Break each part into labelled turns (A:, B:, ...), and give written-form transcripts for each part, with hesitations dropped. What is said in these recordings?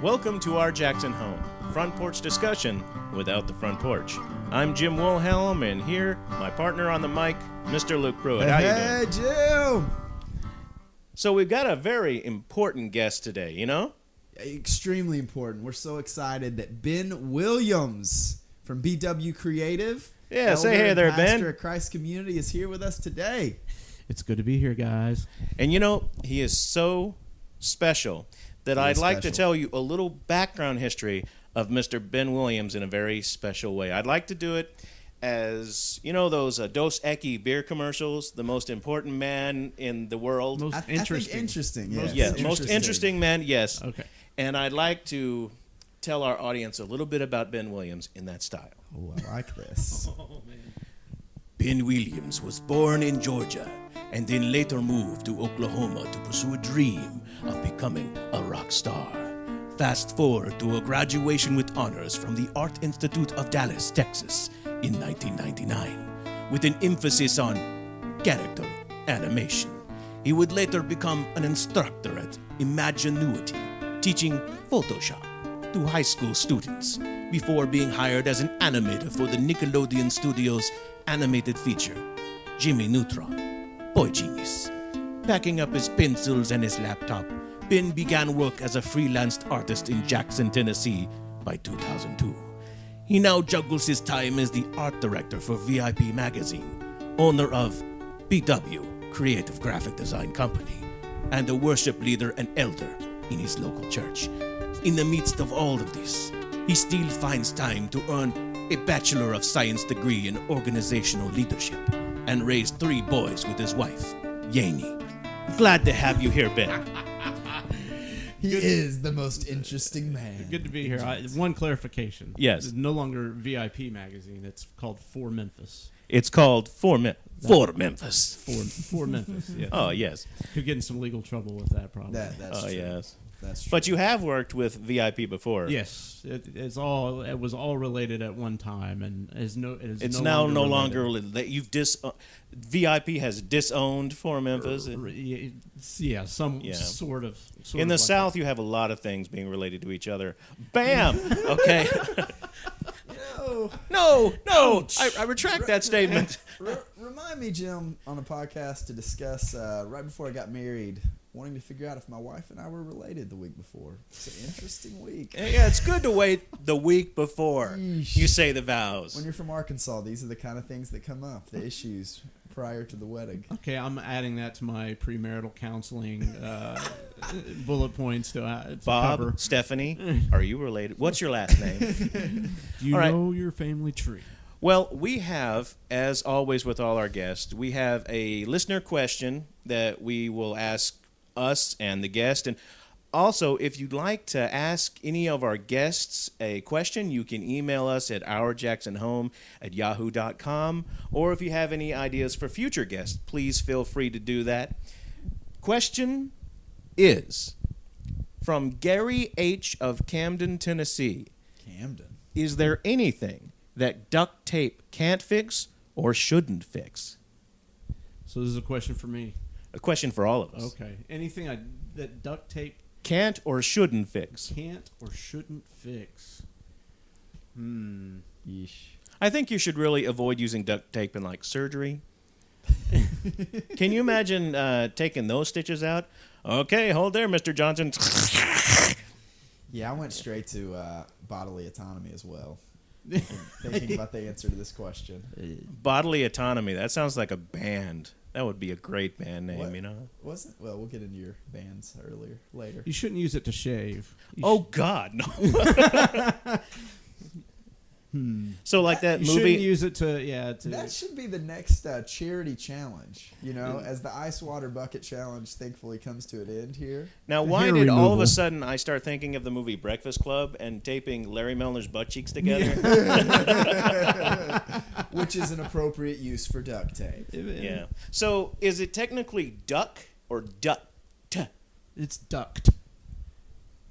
A: Welcome to our Jackson home, front porch discussion without the front porch. I'm Jim Wilhelm, and here, my partner on the mic, Mr. Luke Pruitt. How you doing?
B: Hey, Jim!
A: So we've got a very important guest today, you know?
B: Extremely important. We're so excited that Ben Williams from BW Creative,
A: Yeah, say hey there, Ben.
B: Pastor of Christ Community, is here with us today.
C: It's good to be here, guys.
A: And you know, he is so special that I'd like to tell you a little background history of Mr. Ben Williams in a very special way. I'd like to do it as, you know, those Dos Equis beer commercials, the most important man in the world.
C: Most
B: I think interesting.
A: Yes, most interesting man, yes.
C: Okay.
A: And I'd like to tell our audience a little bit about Ben Williams in that style.
B: Oh, I like this.
C: Oh, man.
A: Ben Williams was born in Georgia and then later moved to Oklahoma to pursue a dream of becoming a rock star. Fast forward to a graduation with honors from the Art Institute of Dallas, Texas in 1999, with an emphasis on character animation. He would later become an instructor at Imaginuity, teaching Photoshop to high school students, before being hired as an animator for the Nickelodeon Studios animated feature, Jimmy Neutron, Boy Genius. Packing up his pencils and his laptop, Ben began work as a freelance artist in Jackson, Tennessee by 2002. He now juggles his time as the art director for VIP Magazine, owner of BW Creative Graphic Design Company, and a worship leader and elder in his local church. In the midst of all of this, he still finds time to earn a Bachelor of Science degree in organizational leadership and raise 3 boys with his wife, Yaney. Glad to have you here, Ben.
B: He is the most interesting man.
C: Good to be here. One clarification.
A: Yes.
C: It's no longer VIP magazine. It's called For Memphis.
A: It's called For Memphis.
C: For Memphis. Yeah.
A: Oh, yes.
C: Could get in some legal trouble with that, probably.
B: That's
A: Oh,
B: true.
A: yes.
B: That's true.
A: But you have worked with VIP before.
C: Yes, it was all related at one time, and
A: It's now no longer you've VIP has disowned For Memphis.
C: Yeah, sort of.
A: In the South, you have a lot of things being related to each other. Bam. Okay. No. I retract that statement.
B: Remind me, Jim, on a podcast to discuss right before I got married, wanting to figure out if my wife and I were related the week before. It's an interesting week.
A: Yeah, it's good to wait the week before
B: Yeesh.
A: you say the vows.
B: When you're from Arkansas, these are the kind of things that come up, the issues prior to the wedding.
C: Okay, I'm adding that to my premarital counseling bullet points to
A: Bob,
C: cover.
A: Stephanie, are you related? What's your last name?
C: Do you
A: All right.
C: know your family tree?
A: Well, we have, as always with all our guests, we have a listener question that we will ask us and the guest. And also, if you'd like to ask any of our guests a question, you can email us at ourjacksonhome@yahoo.com. Or if you have any ideas for future guests, please feel free to do that. Question is from Gary H. of Camden, Tennessee.
B: Camden.
A: Is there anything that duct tape can't fix or shouldn't fix?
C: So this is a question for me.
A: A question for all of us.
C: Okay. Anything that duct tape
A: Can't or shouldn't fix?
C: can't or shouldn't fix?
B: Yeesh.
A: I think you should really avoid using duct tape in, like, surgery. Can you imagine taking those stitches out? Okay, hold there, Mr. Johnson.
B: Yeah, I went straight to bodily autonomy as well. Thinking about the answer to this question.
A: Bodily autonomy. That sounds like a band. That would be a great band name,
B: What?
A: you know?
B: Wasn't? Well, we'll get into your bands later.
C: You shouldn't use it to shave.
A: Oh, God, no. So, like that
C: You
A: movie...
C: shouldn't use it to
B: That should be the next charity challenge. You know, as the ice water bucket challenge thankfully comes to an end here.
A: Now, why
C: Hair
A: did all of a
C: removal.
A: sudden I start thinking of the movie Breakfast Club and taping Larry Milner's butt cheeks together?
B: Which is an appropriate use for duct tape.
A: Yeah. So, is it technically duck or duct?
C: It's duct.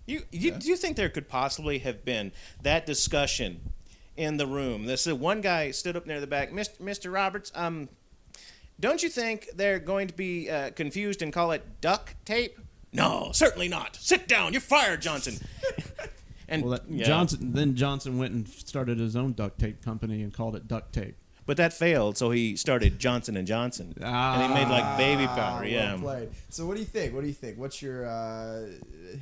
A: Do you think there could possibly have been that discussion in the room? This one guy stood up near the back, Mr. Roberts. Don't you think they're going to be confused and call it duct tape? No, certainly not. Sit down. You're fired, Johnson. And
C: Well, Johnson went and started his own duct tape company and called it Duct Tape.
A: but that failed, so he started Johnson and Johnson, and he made like baby powder. Yeah.
B: Well played. So what do you think? What's your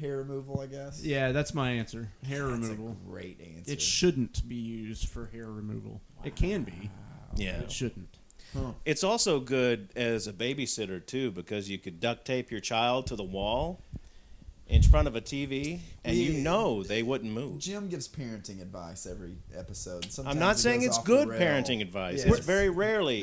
B: hair removal? I guess.
C: Yeah, that's my answer. Hair
B: That's
C: removal.
B: a great answer.
C: It shouldn't be used for hair removal. It can be.
A: Yeah.
C: It shouldn't.
B: Huh.
A: It's also good as a babysitter too, because you could duct tape your child to the wall in front of a TV, and you know they wouldn't move.
B: Jim gives parenting advice every episode. Sometimes
A: I'm not
B: it
A: saying
B: goes
A: it's
B: off
A: good
B: the rail.
A: parenting advice.
B: Yeah.
A: It's very rarely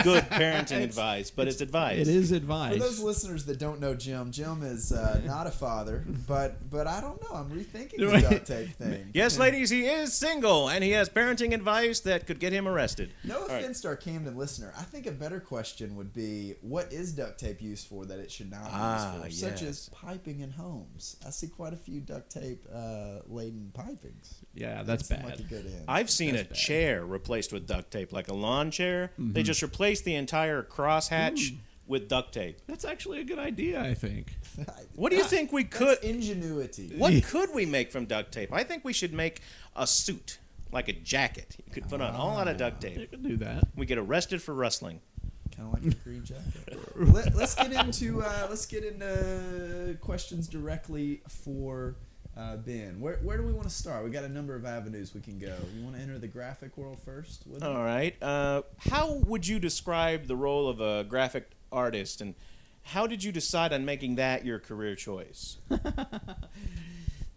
A: good parenting advice, but it's advice.
C: It is
B: For
C: advice.
B: those listeners that don't know Jim is not a father, but I don't know. I'm rethinking the duct tape thing.
A: Yes, ladies, he is single, and he has parenting advice that could get him arrested.
B: No
A: All right.
B: offense to our Camden listener. I think a better question would be, what is duct tape used for that it should not be used for? Such
A: yes.
B: as piping in homes. I see quite a few duct tape laden pipings.
C: Yeah, that's
B: Seem
C: bad.
B: like a good end.
A: I've seen
C: That's
A: a
C: bad.
A: chair replaced with duct tape, like a lawn chair. They just replaced the entire crosshatch with duct tape.
C: That's actually a good idea, I think.
A: What do you think we could?
B: That's ingenuity.
A: What could we make from duct tape? I think we should make a suit, like a jacket. You could put on all out of duct
C: You
A: tape.
C: could do that.
A: We get arrested for rustling.
B: Kind of like a green jacket. Let's get into questions directly for Ben. Where do we want to start? We got a number of avenues we can go. You want to enter the graphic world first?
A: All right. How would you describe the role of a graphic artist, and how did you decide on making that your career choice?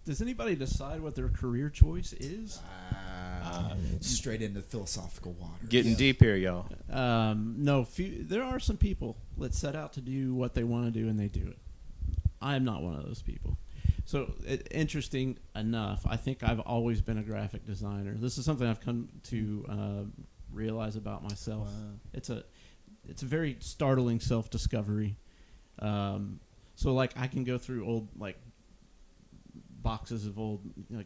C: Does anybody decide what their career choice is?
B: Straight into philosophical water.
A: Getting deep here, y'all.
C: No, there are some people that set out to do what they want to do and they do it. I am not one of those people. So, interesting enough, I think I've always been a graphic designer. This is something I've come to realize about myself.
B: Wow.
C: It's a very startling self-discovery. So, like, I can go through old, like, boxes of old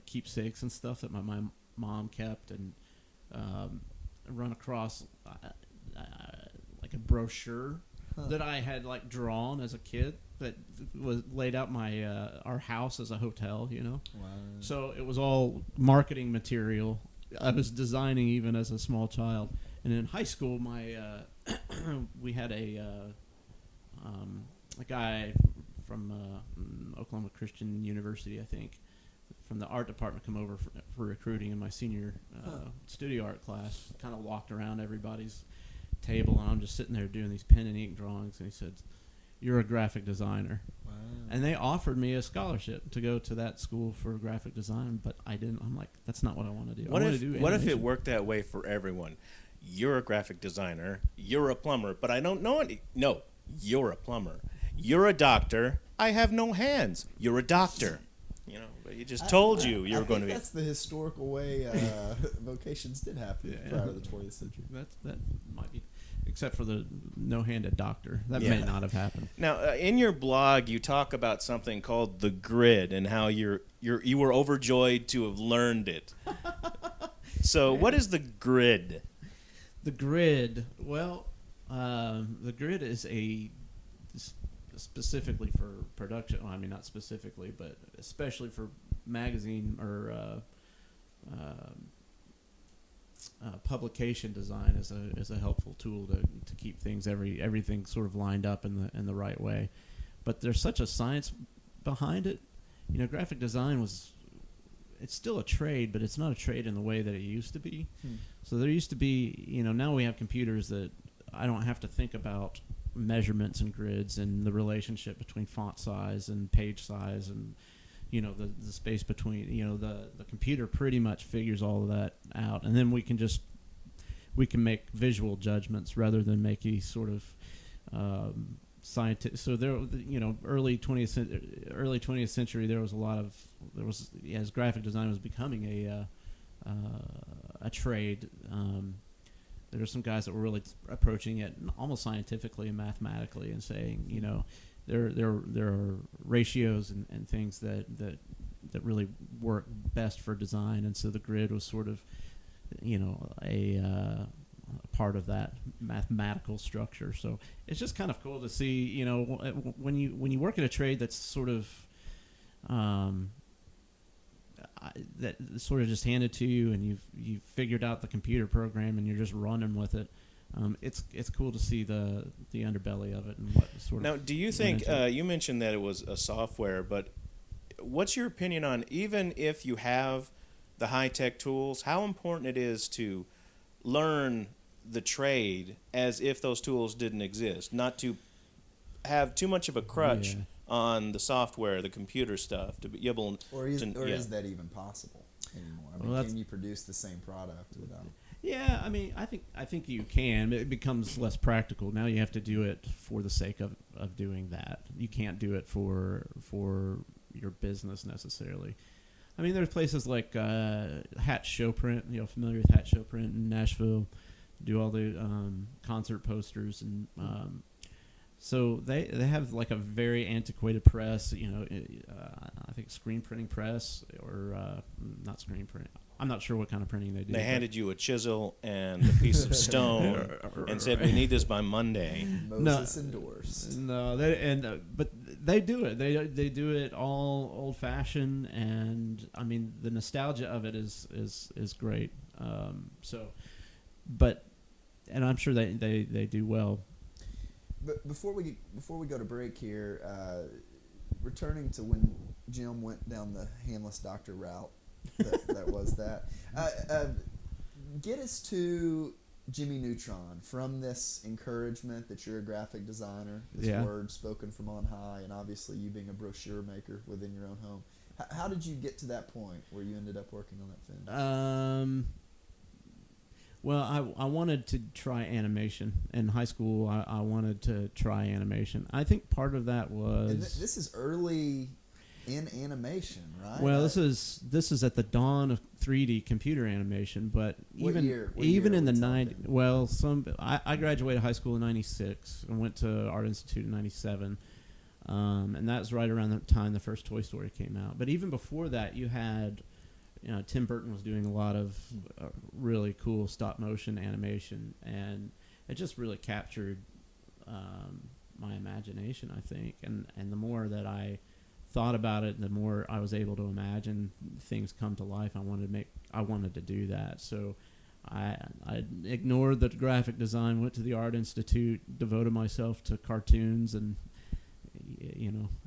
C: keepsakes and stuff that my mom kept, and run across like a brochure that I had like drawn as a kid that was laid out my our house as a hotel,
B: Wow.
C: So it was all marketing material. I was designing even as a small child, and in high school, my we had a guy from Oklahoma Christian University, I think, from the art department come over for recruiting in my senior studio art class. Kind of walked around everybody's table, and I'm just sitting there doing these pen and ink drawings, and he said, "You're a graphic designer."
B: Wow.
C: And they offered me a scholarship to go to that school for graphic design, but I didn't. I'm like, that's not what I want to do.
A: What
C: I
A: if
C: want to do
A: what if it
C: animation.
A: worked that way for everyone? You're a graphic designer. You're a plumber, but I don't know any. No, you're a plumber. You're a doctor. I have no hands. You're a doctor. You know, but you just told you were going to be.
B: That's the historical way vocations did happen prior to the 20th century.
C: That might be, except for the no-handed doctor. That
A: Yeah.
C: may not have happened.
A: Now, in your blog, you talk about something called the grid and how you were overjoyed to have learned it. So, what is the grid?
C: The grid. Well, the grid is specifically for production. Well, I mean, not specifically, but especially for magazine or publication design is a helpful tool to keep things everything sort of lined up in the right way. But there's such a science behind it. You know, graphic design it's still a trade, but it's not a trade in the way that it used to be. So there used to be, now we have computers that I don't have to think about measurements and grids and the relationship between font size and page size and the space between the computer pretty much figures all of that out, and then we can make visual judgments rather than make these sort of scientific. So there, early 20th century there was as graphic design was becoming a trade. There were some guys that were really approaching it almost scientifically and mathematically and saying, there are ratios and things that really work best for design, and so the grid was sort of, a part of that mathematical structure. So it's just kind of cool to see, when you work in a trade that's sort of that sort of just handed to you, and you've figured out the computer program, and you're just running with it. It's cool to see the underbelly of it and what sort of.
A: Now, do you think you mentioned that it was a software, but what's your opinion on, even if you have the high-tech tools, how important it is to learn the trade as if those tools didn't exist, not to have too much of a crutch on the software, the computer stuff, to be able
B: is that even possible anymore? I mean, can you produce the same product without?
C: Yeah, I mean, I think you can. It becomes less practical. Now you have to do it for the sake of doing that. You can't do it for your business necessarily. I mean, there's places like Hat Showprint, familiar with Hat Showprint in Nashville, do all the concert posters, and so they have like a very antiquated press, I think screen printing press, or not screen print. I'm not sure what kind of printing they do.
A: They handed you a chisel and a piece of stone and said, "We need this by Monday."
B: Moses endorsed.
C: No, but they do it. They do it all old fashioned, and I mean the nostalgia of it is great. And I'm sure they do well.
B: But before we go to break here, returning to when Jim went down the handless doctor route, that was that. Get us to Jimmy Neutron, from this encouragement that you're a graphic designer, this word spoken from on high, and obviously you being a brochure maker within your own home. How did you get to that point where you ended up working on that film?
C: Well, I wanted to try animation. In high school, I wanted to try animation. I think part of that was...
B: And this is early in animation, right?
C: Well, this is at the dawn of 3D computer animation, but even in the 90s... Well, I graduated high school in 96 and went to Art Institute in 97. And that was right around the time the first Toy Story came out. But even before that, you had... Tim Burton was doing a lot of really cool stop motion animation, and it just really captured my imagination, I think. And the more that I thought about it, the more I was able to imagine things come to life. I wanted to do that. So I ignored the graphic design, went to the Art Institute, devoted myself to cartoons, and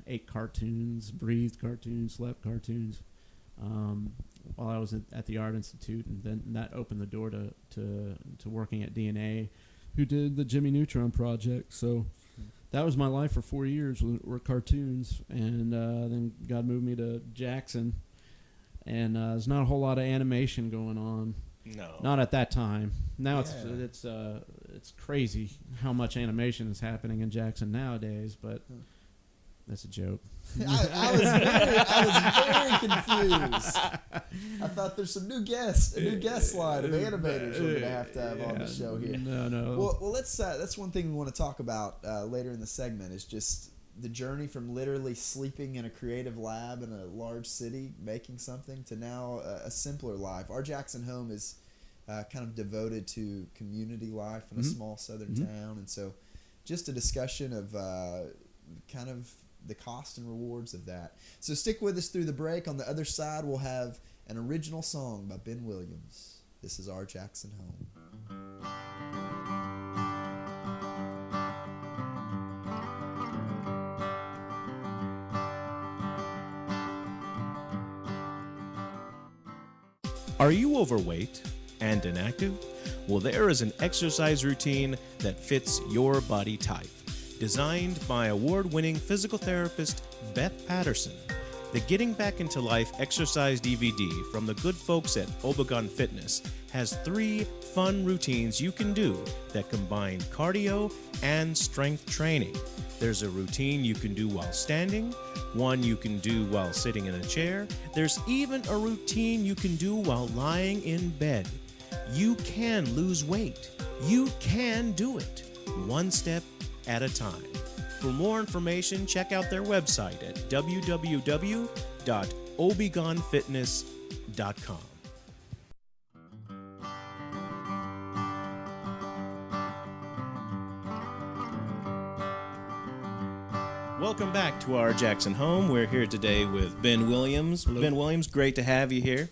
C: ate cartoons, breathed cartoons, slept cartoons. While I was at the Art Institute, and then that opened the door to working at DNA, who did the Jimmy Neutron project. So that was my life for 4 years, were cartoons, and then God moved me to Jackson, and there's not a whole lot of animation going on.
A: No,
C: not at that time. Now it's crazy how much animation is happening in Jackson nowadays, but. That's a joke.
B: I was very confused. I thought there's a new guest slide of animators we're gonna have on the show here.
C: No.
B: Well, that's one thing we want to talk about later in the segment, is just the journey from literally sleeping in a creative lab in a large city making something to now a simpler life. Our Jackson home is kind of devoted to community life in a small southern town, and so just a discussion of kind of the cost and rewards of that. So stick with us through the break. On the other side, we'll have an original song by Ben Williams. This is Our Jackson Home.
A: Are you overweight and inactive? Well, there is an exercise routine that fits your body type. Designed by award-winning physical therapist Beth Patterson, the Getting Back into Life exercise DVD from the good folks at Obegon Fitness has 3 fun routines you can do that combine cardio and strength training. There's a routine you can do while standing, one you can do while sitting in a chair. There's even a routine you can do while lying in bed. You can lose weight. You can do it. One step at a time. For more information, check out their website at www.obegonfitness.com. welcome back to our Jackson home. We're here today with Ben Williams.
C: Hello.
A: Ben Williams, great to have you here.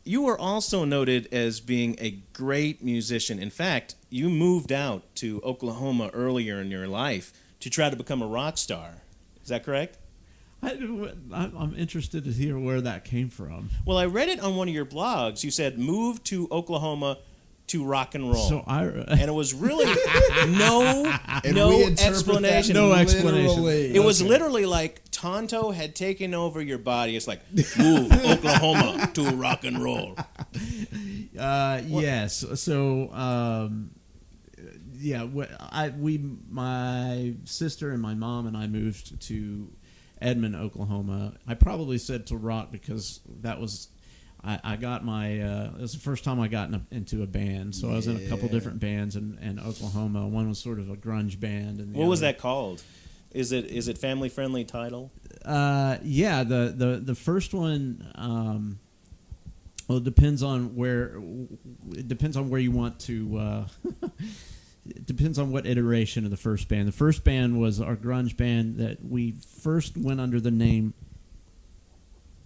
A: You are also noted as being a great musician. In fact, you moved out to Oklahoma earlier in your life to try to become a rock star. Is that correct?
C: I'm interested to hear where that came from.
A: Well, I read it on one of your blogs. You said move to Oklahoma to rock and roll. And it was really no explanation.
C: No explanation.
A: It was literally like Tonto had taken over your body. It's like, move Oklahoma to rock and roll.
C: Yes. So, my sister and my mom and I moved to Edmond, Oklahoma. I probably said to rock because that was... I got my it was the first time I got into a band, so I was in a couple different bands in Oklahoma. One was sort of a grunge band, and
A: what was that called? Is it family friendly title?
C: Yeah, the first one. Well, it depends on where you want to. It depends on what iteration of the first band. The first band was our grunge band that we first went under the name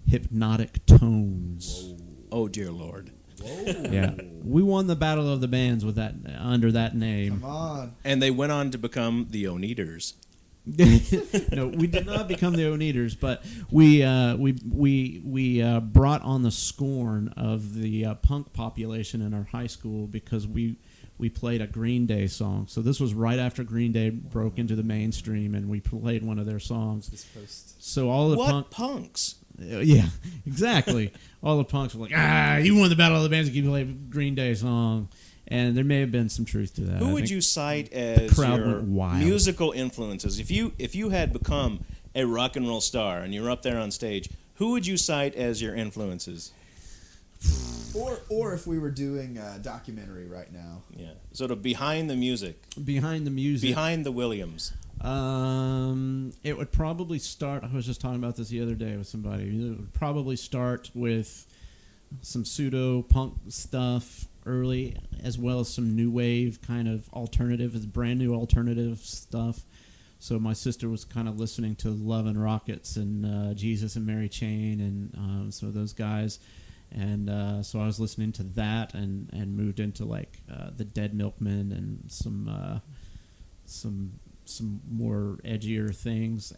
C: Hypnotic Tones.
A: Whoa. Oh dear Lord!
B: Whoa.
C: Yeah, we won the Battle of the Bands with that under that name.
B: Come on.
A: And they went on to become the Oneaters.
C: No, we did not become the Oneaters, but we brought on the scorn of the punk population in our high school because we played a Green Day song. So this was right after Green Day broke into the mainstream, and we played one of their songs. So all the
A: punks?
C: Yeah, exactly. All the punks were like, you won the Battle of the Bands, you can play a Green Day song. And there may have been some truth to that.
A: Who would you cite as your
C: wild.
A: musical influences? If you had become a rock and roll star and you're up there on stage, who would you cite as your influences?
B: Or if we were doing a documentary right now.
A: Yeah, sort of behind the music.
C: Behind the
A: Williams.
C: It would probably start. I was just talking about this the other day with somebody. It would probably start with some pseudo punk stuff early, as well as some new wave kind of alternative, brand new alternative stuff. So my sister was kind of listening to Love and Rockets and Jesus and Mary Chain and some of those guys. And so I was listening to that and moved into like the Dead Milkmen and some more edgier things.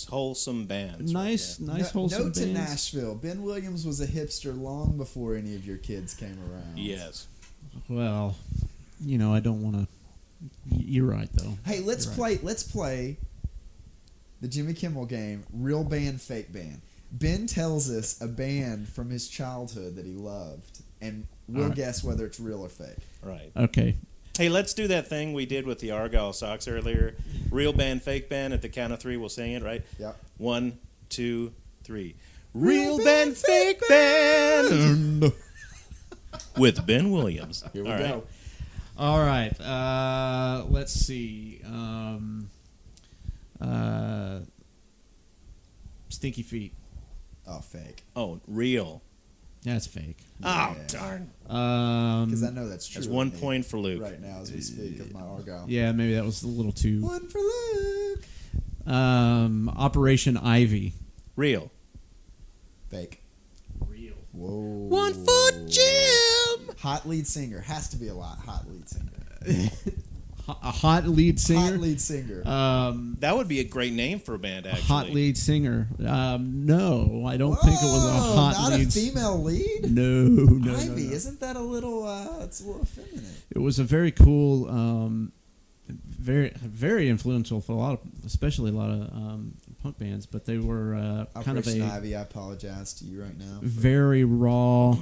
A: Wholesome bands.
C: Nice, wholesome
B: Note
C: bands.
B: to Nashville. Ben Williams was a hipster long before any of your kids came around.
A: Yes.
C: Well, I don't want to. You're right, though.
B: Hey, let's play the Jimmy Kimmel game. Real band, fake band. Ben tells us a band from his childhood that he loved, and we'll guess whether it's real or fake.
A: Right.
C: Okay.
A: Hey, let's do that thing we did with the Argyle Sox earlier. Real band, fake band. At the count of three, we'll sing it, right?
B: Yep.
A: 1, 2, 3. Real band, fake band. With Ben Williams.
B: Here we go.
C: All right. Let's see. Stinky Feet.
B: Oh, fake.
A: Oh, real.
C: That's fake.
A: Oh, darn.
B: Because I know that's true.
A: That's 1 point for Luke.
B: Right now as we speak of my Argyle.
C: Yeah, maybe that was a little too...
B: 1 for Luke.
C: Operation Ivy.
A: Real.
B: Fake.
C: Real.
B: Whoa.
A: 1 for Jim.
B: Hot lead singer. Has to be a lot. Hot lead singer.
C: A hot lead singer?
B: Hot lead singer.
A: That would be a great name for a band, actually.
C: Hot lead singer. No, I don't think it was a hot
B: not
C: lead.
B: Not a female lead?
C: No.
B: Ivy, isn't that a little, it's a little effeminate.
C: It was a very cool, very, very influential for especially a lot of punk bands, but they were kind of
B: Operation Ivy, I apologize to you right now.
C: Very raw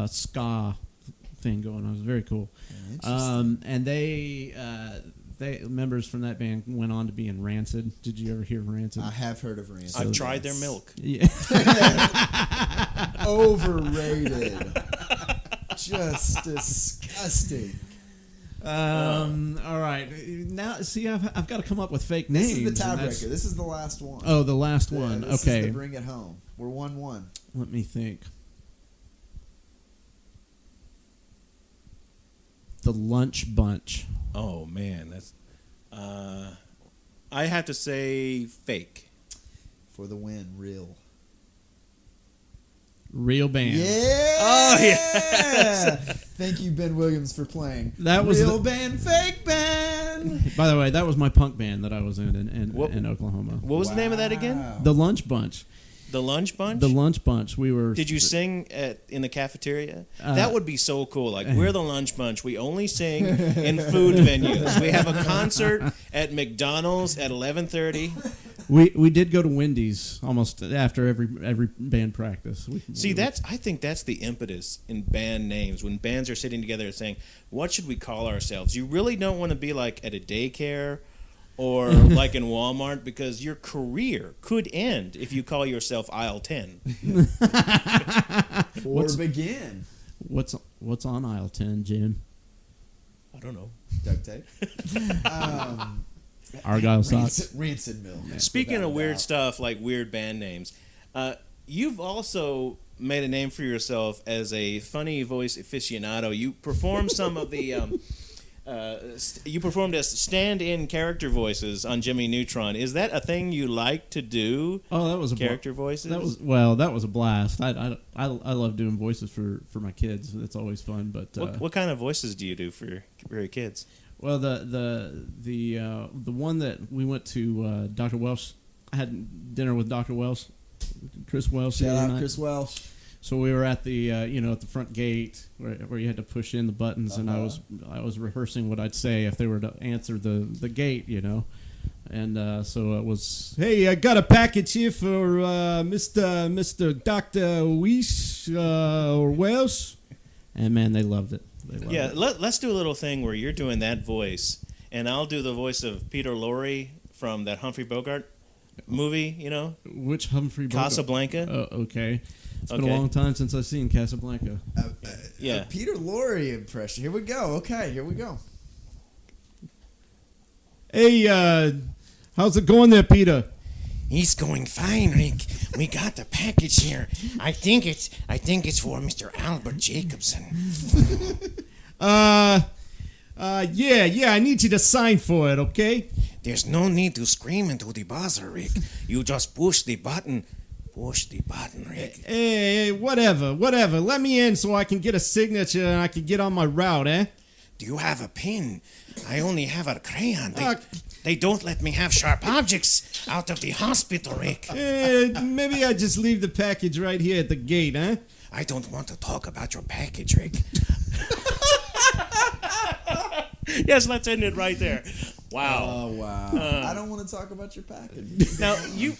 C: ska thing going on. It was very cool. And they members from that band went on to be in Rancid. Did you ever hear of Rancid?
B: I have heard of Rancid.
A: I've tried their milk.
C: Yeah.
B: Overrated. Just disgusting.
C: All right. Now, see, I've got to come up with fake names.
B: This is the tiebreaker. This is the last one.
C: Oh, the last one.
B: This
C: Okay.
B: is the bring it home. We're 1-1.
C: Let me think. The Lunch Bunch.
A: Oh, man. That's... I have to say fake.
B: For the win, real.
C: Real band.
B: Yeah.
A: Oh, yeah.
B: Thank you, Ben Williams, for playing.
C: That was
B: real band, fake band.
C: By the way, that was my punk band that I was in Oklahoma.
A: What was the name of that again?
B: Wow.
C: The Lunch Bunch.
A: The Lunch Bunch?
C: The Lunch Bunch. We were.
A: Did you sing in the cafeteria? That would be so cool. Like, we're the Lunch Bunch. We only sing in food venues. We have a concert at McDonald's at 11:30.
C: We did go to Wendy's almost after every band practice.
A: I think that's the impetus in band names. When bands are sitting together and saying, what should we call ourselves? You really don't want to be like at a daycare or like in Walmart, because your career could end if you call yourself aisle 10.
B: Or begin.
C: What's on aisle 10, Jim?
A: I don't know.
B: Duct tape.
C: Argyle socks.
B: Rancid milk.
A: Speaking of weird stuff, like weird band names, you've also made a name for yourself as a funny voice aficionado. You perform some of the... you performed as stand-in character voices on Jimmy Neutron. Is that a thing you like to do?
C: Oh, that was
A: character voices.
C: That was a blast. I love doing voices for my kids. It's always fun. But
A: what kind of voices do you do for your kids?
C: Well, the one that we went to Dr. Welsh. I had dinner with Dr. Welsh, Chris Welsh.
B: Shout out Chris Welsh.
C: So we were at the at the front gate where you had to push in the buttons, and I was rehearsing what I'd say if they were to answer the gate, and so it was, hey, I got a package here for Mr. Dr. Weiss or Welsh, and man, they loved it.
A: Let's do a little thing where you're doing that voice, and I'll do the voice of Peter Lorre from that Humphrey Bogart movie.
C: Which Humphrey Bogart?
A: Casablanca.
C: Okay. It's been a long time since I've seen Casablanca.
B: A Peter Lorre impression. Here we go. Okay, here we go.
C: Hey, how's it going there, Peter?
D: He's going fine, Rick. We got the package here. I think it's for Mr. Albert Jacobson.
C: Yeah, I need you to sign for it, okay?
D: There's no need to scream into the buzzer, Rick. You just push the button. Push the button, Rick.
C: Hey, whatever. Let me in so I can get a signature and I can get on my route, eh?
D: Do you have a pen? I only have a crayon. They don't let me have sharp objects out of the hospital, Rick.
C: Maybe I just leave the package right here at the gate, huh?
D: I don't want to talk about your package, Rick.
A: Yes, let's end it right there. Wow.
B: Oh wow. I don't want to talk about your package.
A: Now you've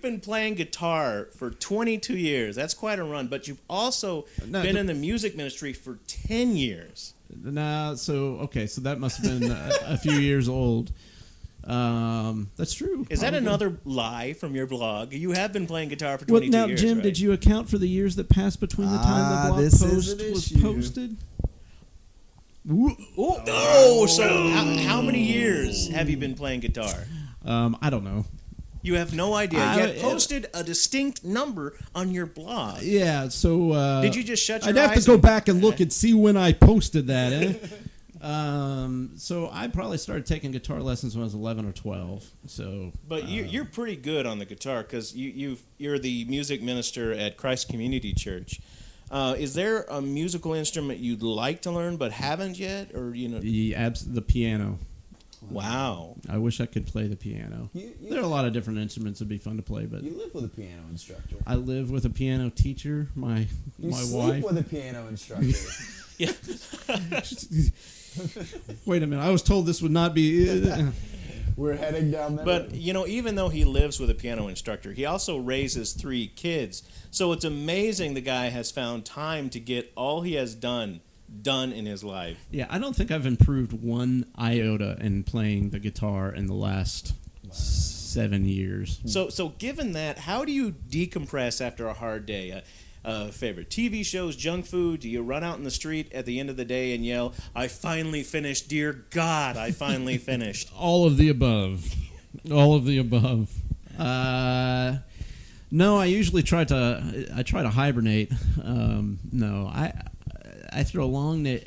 A: been playing guitar for 22 years. That's quite a run. But you've also been in the music ministry for 10 years.
C: So that must have been a few years old. That's true.
A: Is that another lie from your blog? You have been playing guitar for 22
C: now,
A: years.
C: Jim,
A: right?
C: Did you account for the years that passed between the time the blog
B: this
C: post
B: is an
C: was
B: issue.
C: posted?
A: So how many years have you been playing guitar?
C: I don't know.
A: You have no idea. Yet posted a distinct number on your blog.
C: Yeah, so...
A: Did you just shut your
C: I'd
A: eyes?
C: have to go back and look and see when I posted that, So I probably started taking guitar lessons when I was 11 or 12. So,
A: but you're pretty good on the guitar because you're the music minister at Christ Community Church. Is there a musical instrument you'd like to learn but haven't yet, or
C: the piano?
A: Wow!
C: I wish I could play the piano. There are a lot of different instruments that'd be fun to play, but
B: You live with a piano instructor.
C: I live with a piano teacher. My
B: sleep
C: wife.
B: with a piano instructor.
A: Yeah.
C: Wait a minute! I was told this would not be.
B: We're heading down that
A: But
B: road.
A: even though he lives with a piano instructor, he also raises 3 kids. So it's amazing the guy has found time to get all he has done in his life.
C: Yeah, I don't think I've improved one iota in playing the guitar in the last 7 years.
A: So given that, how do you decompress after a hard day? Favorite TV shows, junk food? Do you run out in the street at the end of the day and yell, "I finally finished, dear God, I finally finished"?
C: All of the above. All of the above. No, I usually try to hibernate. No, after a long day,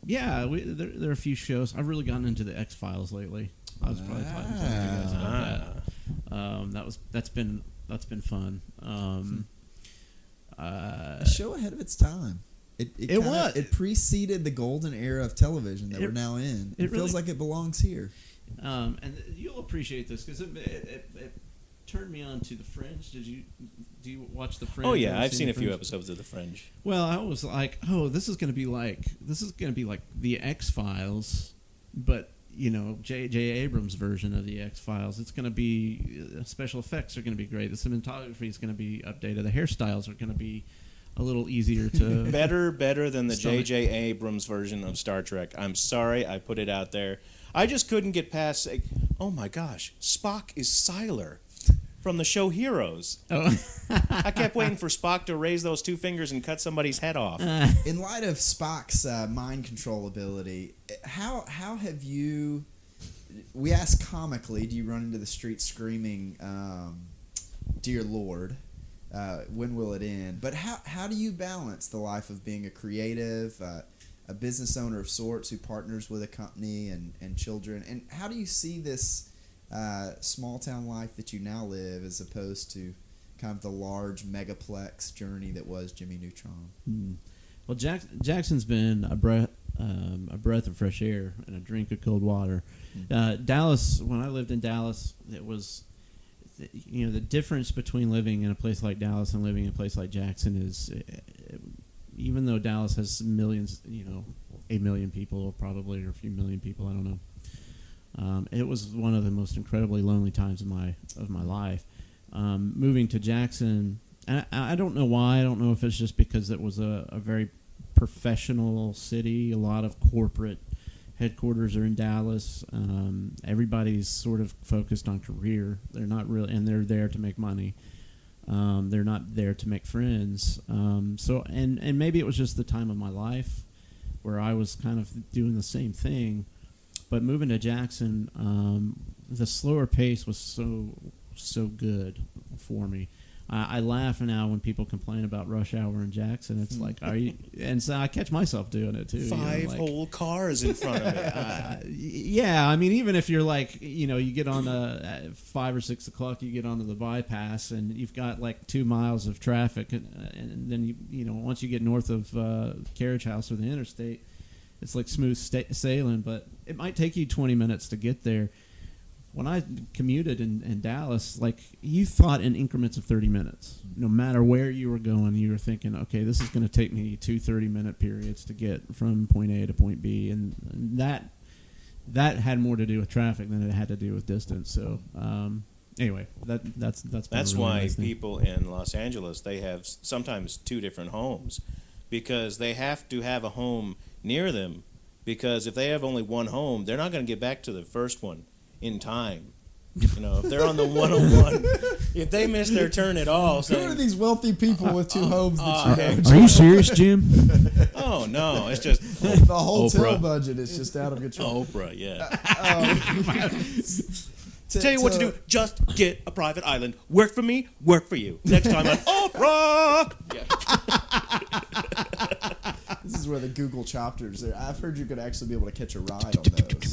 C: Yeah, there are a few shows. I've really gotten into the X-Files lately. I was probably talking to you guys about that. That's been fun.
B: A show ahead of its time. It preceded the golden era of television that we're now in. It feels like it belongs here.
C: And you'll appreciate this because it turned me on to The Fringe. Do you watch The Fringe?
A: Oh yeah, I've seen a few episodes of The Fringe.
C: Well, I was like, oh, this is going to be like the X-Files, but J.J. Abrams' version of the X-Files. It's going to be special effects are going to be great. The cinematography is going to be updated. The hairstyles are going to be a little easier to
A: better than the J.J. Abrams version of Star Trek. I'm sorry, I put it out there. I just couldn't get past. Oh my gosh, Spock is Siler from the show Heroes.
C: Oh.
A: I kept waiting for Spock to raise those two fingers and cut somebody's head off.
B: In light of Spock's mind control ability, how have you? We ask comically, do you run into the street screaming, "Dear Lord"? When will it end? But how do you balance the life of being a creative, a business owner of sorts who partners with a company and children? And how do you see this small town life that you now live as opposed to kind of the large megaplex journey that was Jimmy Neutron?
C: Well, Jackson's been a breath of fresh air and a drink of cold water. Dallas, when I lived in Dallas, it was, the difference between living in a place like Dallas and living in a place like Jackson is, even though Dallas has millions, 8 million people probably, or a few million people, I don't know. It was one of the most incredibly lonely times of my life. Moving to Jackson, and I don't know why. I don't know if it's just because it was a very professional city. A lot of corporate headquarters are in Dallas. Everybody's sort of focused on career. They're not really, and they're there to make money. They're not there to make friends. And maybe it was just the time of my life where I was kind of doing the same thing. But moving to Jackson, the slower pace was so good for me. I laugh now when people complain about rush hour in Jackson. It's like, are you? And so I catch myself doing it too.
A: Five whole cars in front of me.
C: Yeah, I mean, even if you're like, you get on at 5 or 6 o'clock, you get onto the bypass, and you've got like 2 miles of traffic, and then once you get north of Carriage House or the interstate, it's like smooth sailing. But it might take you 20 minutes to get there. When I commuted in Dallas, like, you thought in increments of 30 minutes. No matter where you were going, you were thinking, okay, this is going to take me 2 30-minute periods to get from point A to point B, and that had more to do with traffic than it had to do with distance. So anyway, that's really
A: why
C: nice
A: people in Los Angeles, they have sometimes 2 different homes, because they have to have a home near them, because if they have only one home, they're not going to get back to the first one in time. If they're on the 101, if they miss their turn at all,
B: who are these wealthy people with 2 homes that you know?
C: Are you serious, Jim?
A: Oh no, it's just
B: the hotel budget is just out of control.
A: Oprah, yeah. Tell you what to do. Just get a private island. Work for me, work for you. Next time on Oprah.
B: This is where the Google chopters are. I've heard you could actually be able to catch a ride on those.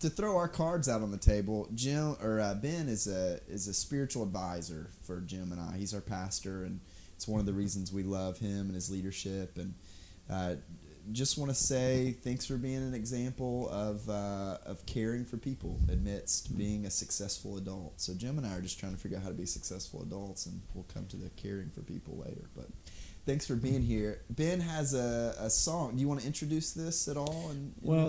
B: To throw our cards out on the table, Ben is a spiritual advisor for Jim and I. He's our pastor, and it's one of the reasons we love him and his leadership. And just want to say thanks for being an example of caring for people amidst being a successful adult. So Jim and I are just trying to figure out how to be successful adults, and we'll come to the caring for people later. But thanks for being here. Ben has a song. Do you want to introduce this at all?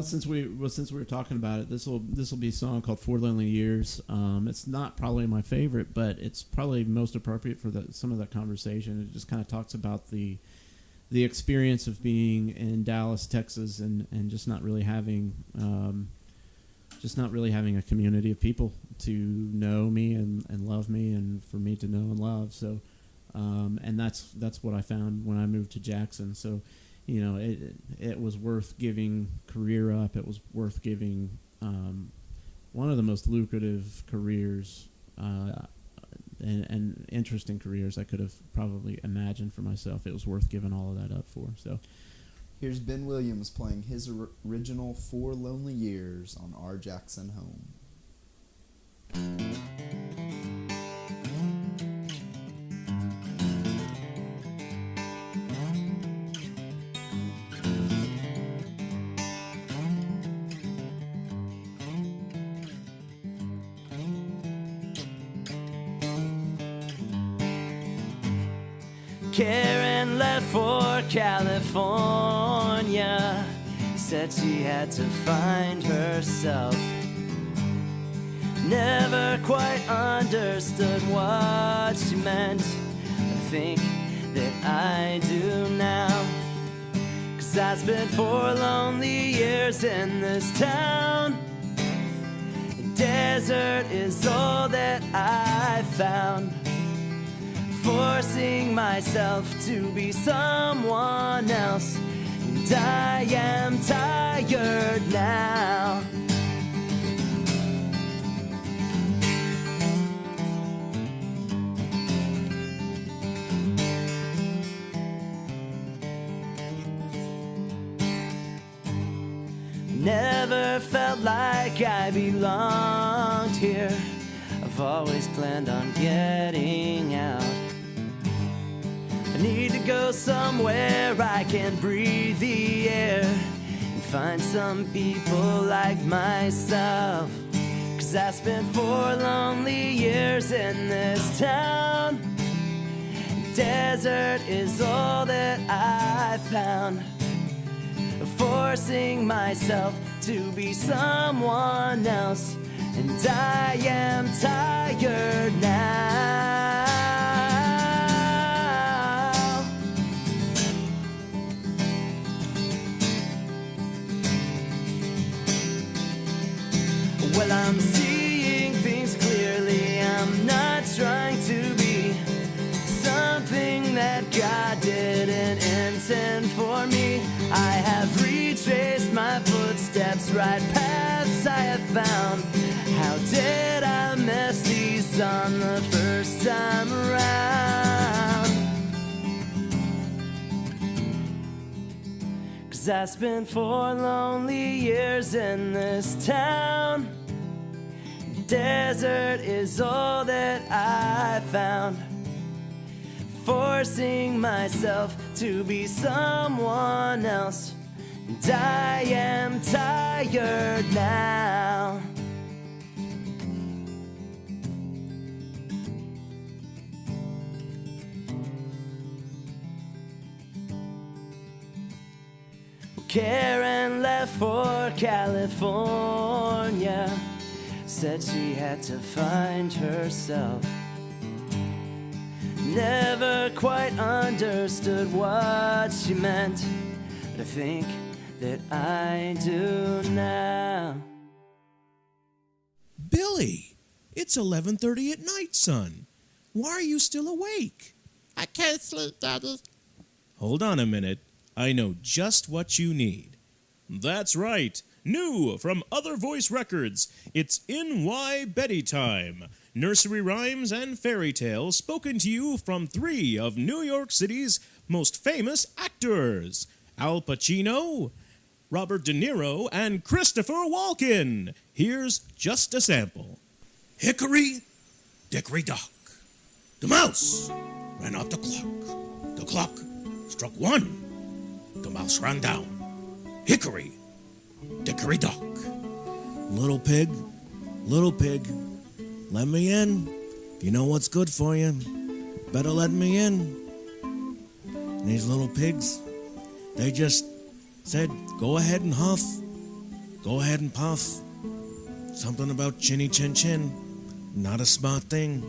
C: Since we were talking about it, this will be a song called 4 Lonely Years. It's not probably my favorite, but it's probably most appropriate for some of that conversation. It just kind of talks about the experience of being in Dallas, Texas, and just not really having a community of people to know me and love me, and for me to know and love. So. And that's what I found when I moved to Jackson. So, it was worth giving career up. It was worth giving one of the most lucrative careers and interesting careers I could have probably imagined for myself. It was worth giving all of that up for. So,
B: Here's Ben Williams playing his original 4 Lonely Years on Our Jackson Home.
E: Karen left for California, said she had to find herself. Never quite understood what she meant. I think that I do now, 'cause I spent 4 lonely years in this town. The desert is all that I found, forcing myself to be someone else, and I am tired now. Never felt like I belonged here. I've always planned on getting out. I need to go somewhere I can breathe the air and find some people like myself. 'Cause I spent 4 lonely years in this town. Desert is all that I found, forcing myself to be someone else, and I am tired now. Well, I'm seeing things clearly. I'm not trying to be something that God didn't intend for me. I have retraced my footsteps, right paths I have found. How did I mess these on the first time around? 'Cause I spent 4 lonely years in this town. Desert is all that I found, forcing myself to be someone else, and I am tired now. Karen left for California, said she had to find herself. Never quite understood what she meant, but I think that I do now.
A: Billy, it's 11:30 at night, son. Why are you still awake?
D: I can't sleep, Daddy.
A: Hold on a minute. I know just what you need. That's right. New from Other Voice Records, it's NY Betty Time. Nursery rhymes and fairy tales spoken to you from 3 of New York City's most famous actors: Al Pacino, Robert De Niro, and Christopher Walken. Here's just a sample. Hickory, dickory dock. The mouse ran off the clock. The clock struck 1. The mouse ran down. Hickory, dickory dock. Little pig, let me in. You know what's good for you. Better let me in. And these little pigs, they just said, go ahead and huff. Go ahead and puff. Something about chinny chin chin. Not a smart thing.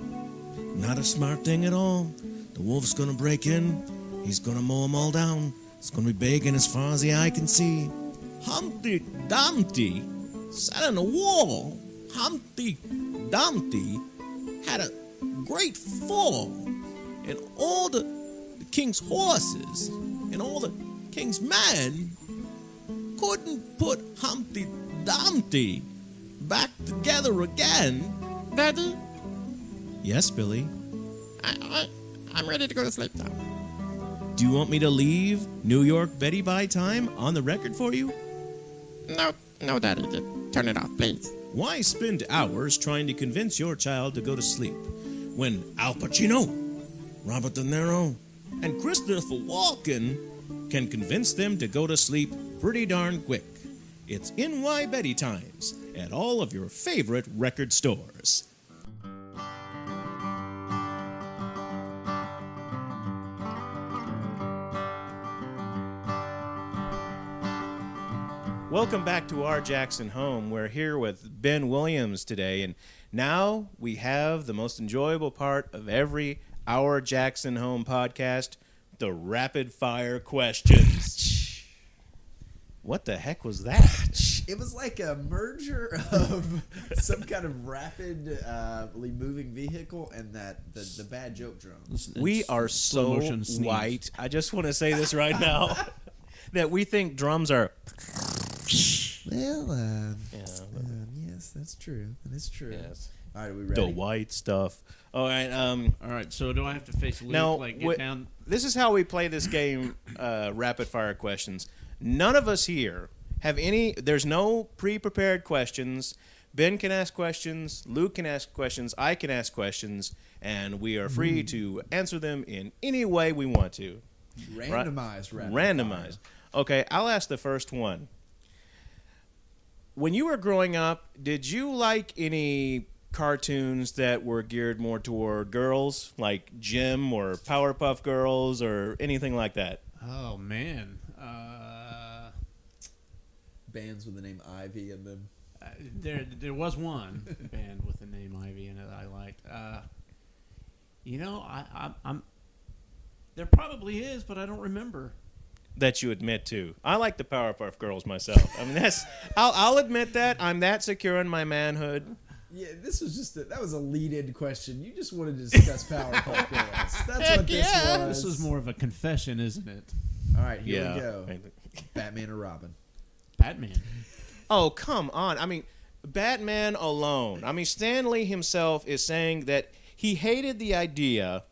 A: Not a smart thing at all. The wolf's gonna break in. He's gonna mow them all down. It's gonna be bacon as far as the eye can see. Humpty Dumpty sat on a wall. Humpty Dumpty had a great fall, and all the king's horses and all the king's men couldn't put Humpty Dumpty back together again.
D: Daddy,
A: Yes, Billy.
D: I'm ready to go to sleep now.
A: Do you want me to leave New York Betty Bye time on the record for you?
F: No, Daddy. Turn it off, please.
A: Why spend hours trying to convince your child to go to sleep when Al Pacino, Robert De Niro, and Christopher Walken can convince them to go to sleep pretty darn quick? It's NY Betty Times at all of your favorite record stores. Welcome back to our Jackson Home. We're here with Ben Williams today, and now we have the most enjoyable part of every Our Jackson Home podcast, the rapid fire questions. What the heck was that?
B: It was like a merger of some kind of rapidly moving vehicle and the bad joke drums.
A: We are so white. I just want to say this right now that we think drums are.
B: Well, yes, that's true. That is true.
A: Yes.
B: All right, are we ready?
A: The white stuff. All right.
C: All right. So do I have to face Luke?
A: Now,
C: Get down.
A: this is how we play this game. Rapid fire questions. None of us here have any. There's no pre-prepared questions. Ben can ask questions. Luke can ask questions. I can ask questions, and we are free to answer them in any way we want to.
B: Randomized.
A: Randomized. Okay, I'll ask the first one. When you were growing up, did you like any cartoons that were geared more toward girls, like Jim or Powerpuff Girls or anything like that?
C: Oh man.
B: Bands with the name Ivy in them.
C: There was one band with the name Ivy in it that I liked. I'm there probably is, but I don't remember.
A: That you admit to. I like the Powerpuff Girls myself. I mean, I'll admit that. I'm that secure in my manhood.
B: Yeah, this was that was a lead-in question. You just wanted to discuss Powerpuff Girls. That's what this was.
C: This was more of a confession, isn't it?
B: All right, here we
A: Yeah.
B: go. Batman or Robin?
C: Batman.
A: Oh, come on. I mean, Batman alone. I mean, Stan Lee himself is saying that he hated the idea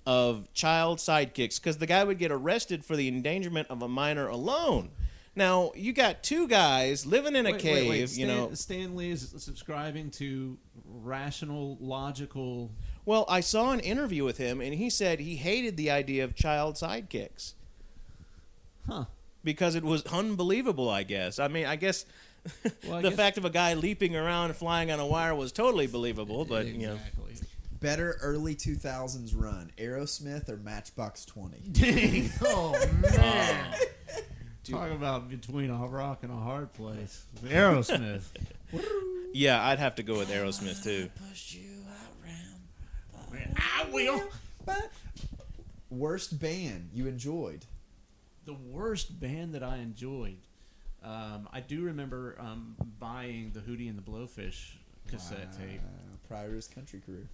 A: of child sidekicks because the guy would get arrested for the endangerment of a minor alone. Now, you got two guys living in a cave,
C: Stan Lee is subscribing to rational, logical.
A: Well, I saw an interview with him, and he said he hated the idea of child sidekicks.
C: Huh.
A: Because it was unbelievable, I guess. I mean, I guess the fact of a guy leaping around flying on a wire was totally believable, but,
C: Exactly.
B: Better early 2000s run, Aerosmith or Matchbox 20?
C: Dang. Oh, man. Talk about between a rock and a hard place. Aerosmith.
A: Yeah, I'd have to go with Aerosmith, too.
B: Push you around.
C: I will.
B: Worst band you enjoyed?
C: The worst band that I enjoyed. I do remember buying the Hootie and the Blowfish cassette tape.
B: Prior to his country career.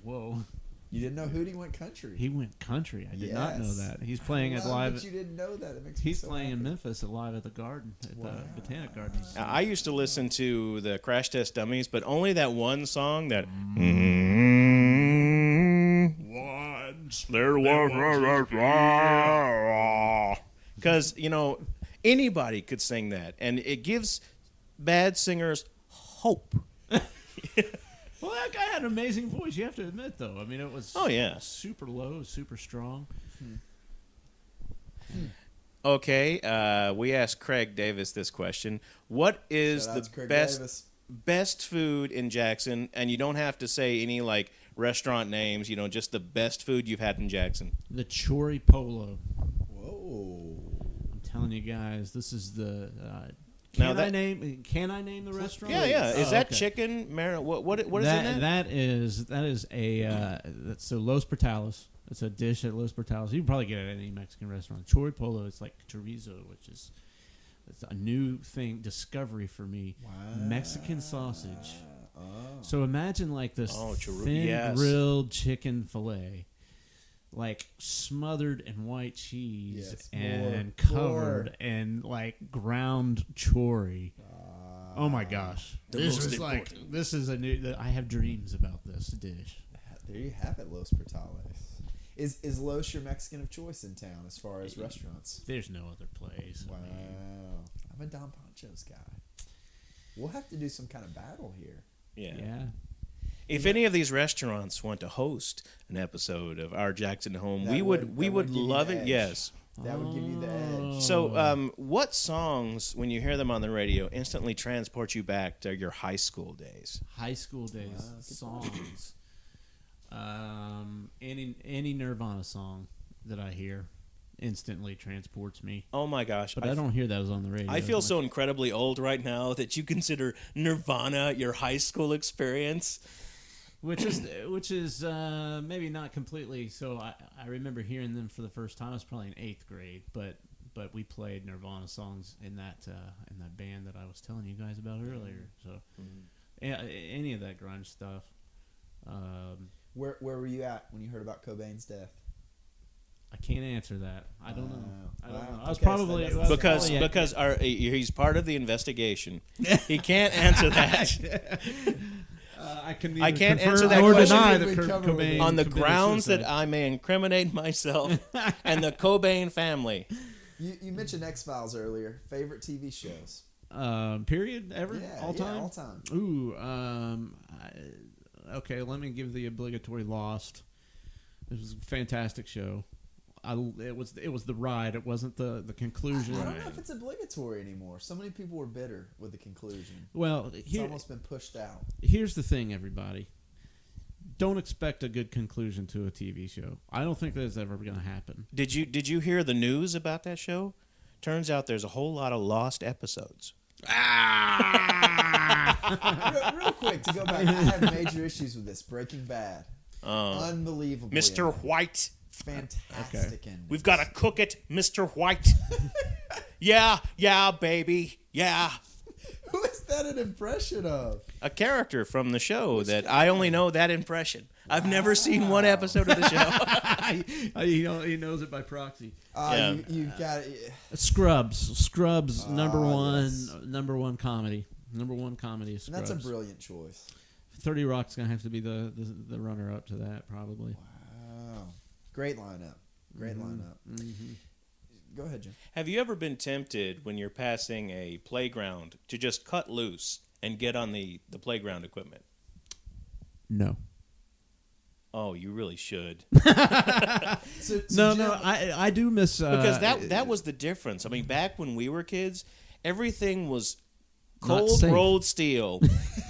C: Whoa.
B: You didn't know Hootie went country?
C: He went country. I did not know
B: Yes.
C: that. He's playing at
B: Love
C: live.
B: that you didn't know that. It makes me
C: He's
B: so
C: playing in
B: happy.
C: Memphis at live at the Garden, at the Botanic Gardens.
A: I used to listen to the Crash Test Dummies, but only that one song that. Once there was. Because, anybody could sing that, and it gives bad singers hope.
C: Well, that guy had an amazing voice. You have to admit, though. I mean, it was.
A: Oh, yeah.
C: Super low, super strong.
A: Okay, we asked Craig Davis this question. What is
B: Shout out
A: the
B: to Craig
A: best
B: Davis.
A: best food in Jackson? And you don't have to say any like restaurant names, just the best food you've had in Jackson.
C: The Chori Polo.
B: Whoa.
C: I'm telling you guys, this is the.
A: Now
C: Can I name the restaurant?
A: Yeah. Is that
C: okay.
A: chicken? What is in that?
C: That is a that's Los Portales. It's a dish at Los Portales. You can probably get it at any Mexican restaurant. Chori Polo. It's like chorizo, which is it's a new discovery for me.
B: Wow.
C: Mexican sausage.
B: Oh.
C: So imagine like this thin
A: yes.
C: grilled chicken fillet, like smothered in white cheese
B: Yes,
C: and
B: more.
C: covered in like ground chori. Oh my gosh! This is a new. I have dreams about this dish.
B: There you have it, Los Portales. Is Los your Mexican of choice in town as far as restaurants?
C: There's no other place.
B: Wow.
C: I mean,
B: I'm a Don Poncho's guy. We'll have to do some kind of battle here.
C: yeah.
A: If any of these restaurants want to host an episode of Our Jackson Home,
B: That
A: we
B: would
A: would
B: give you
A: love
B: the
A: it.
B: edge.
A: Yes.
B: That would give you the edge.
A: So, what songs, when you hear them on the radio, instantly transport you back to your high school days?
C: High school days songs. Any Nirvana song that I hear instantly transports me.
A: Oh my gosh!
C: But I don't hear those on the radio.
A: I feel
C: as
A: so
C: much.
A: incredibly old right now that you consider Nirvana your high school experience.
C: Which is maybe not completely. So I remember hearing them for the first time. I was probably in 8th grade, but we played Nirvana songs in that band that I was telling you guys about earlier. So any of that grunge stuff.
B: Where were you at when you heard about Cobain's death?
C: I can't answer that. I don't know. I don't know. I was
B: Okay, so
C: probably
B: that doesn't-
A: Because he's part of the investigation. He can't answer that.
C: I can
A: I
C: neither
A: can't
C: confirm
A: answer that
C: or
A: question.
C: deny
B: We
C: that Kurt
B: covered
C: Cobain
B: it.
A: On the
C: committed
A: grounds
C: suicide.
A: that I may incriminate myself and the Cobain family.
B: You mentioned X-Files earlier. Favorite TV shows?
C: Period ever
B: Yeah,
C: all time.
B: all time.
C: Ooh, okay. Let me give the obligatory Lost. It was a fantastic show. It was the ride. It wasn't the conclusion.
B: I don't know if it's obligatory anymore. So many people were bitter with the conclusion.
C: Well,
B: It's almost been pushed out.
C: here's the thing, everybody. Don't expect a good conclusion to a TV show. I don't think that's ever going to happen.
A: Did you hear the news about that show? Turns out there's a whole lot of lost episodes.
B: Real quick to go back, I have major issues with this. Breaking Bad, unbelievable.
A: Mr. White.
B: Fantastic ending.
A: We've got to cook it, Mr. White. Yeah, baby. Yeah.
B: Who is that an impression of?
A: A character from the show that I only know that impression. I've never seen one episode of the show.
C: He knows it by proxy.
A: Yeah.
B: You've got
C: Scrubs, number one,
B: yes.
C: number one comedy is Scrubs.
B: and that's a brilliant choice.
C: 30 Rock's gonna have to be the runner up to that probably.
B: Wow, great lineup. Great lineup.
C: Mm-hmm.
B: Go ahead, Jim.
A: Have you ever been tempted when you're passing a playground to just cut loose and get on the playground equipment?
C: No.
A: Oh, you really should.
B: So
C: No,
B: Jim,
C: I do miss
A: Because that was the difference. I mean, back when we were kids, everything was
C: Not
A: cold
C: safe.
A: rolled steel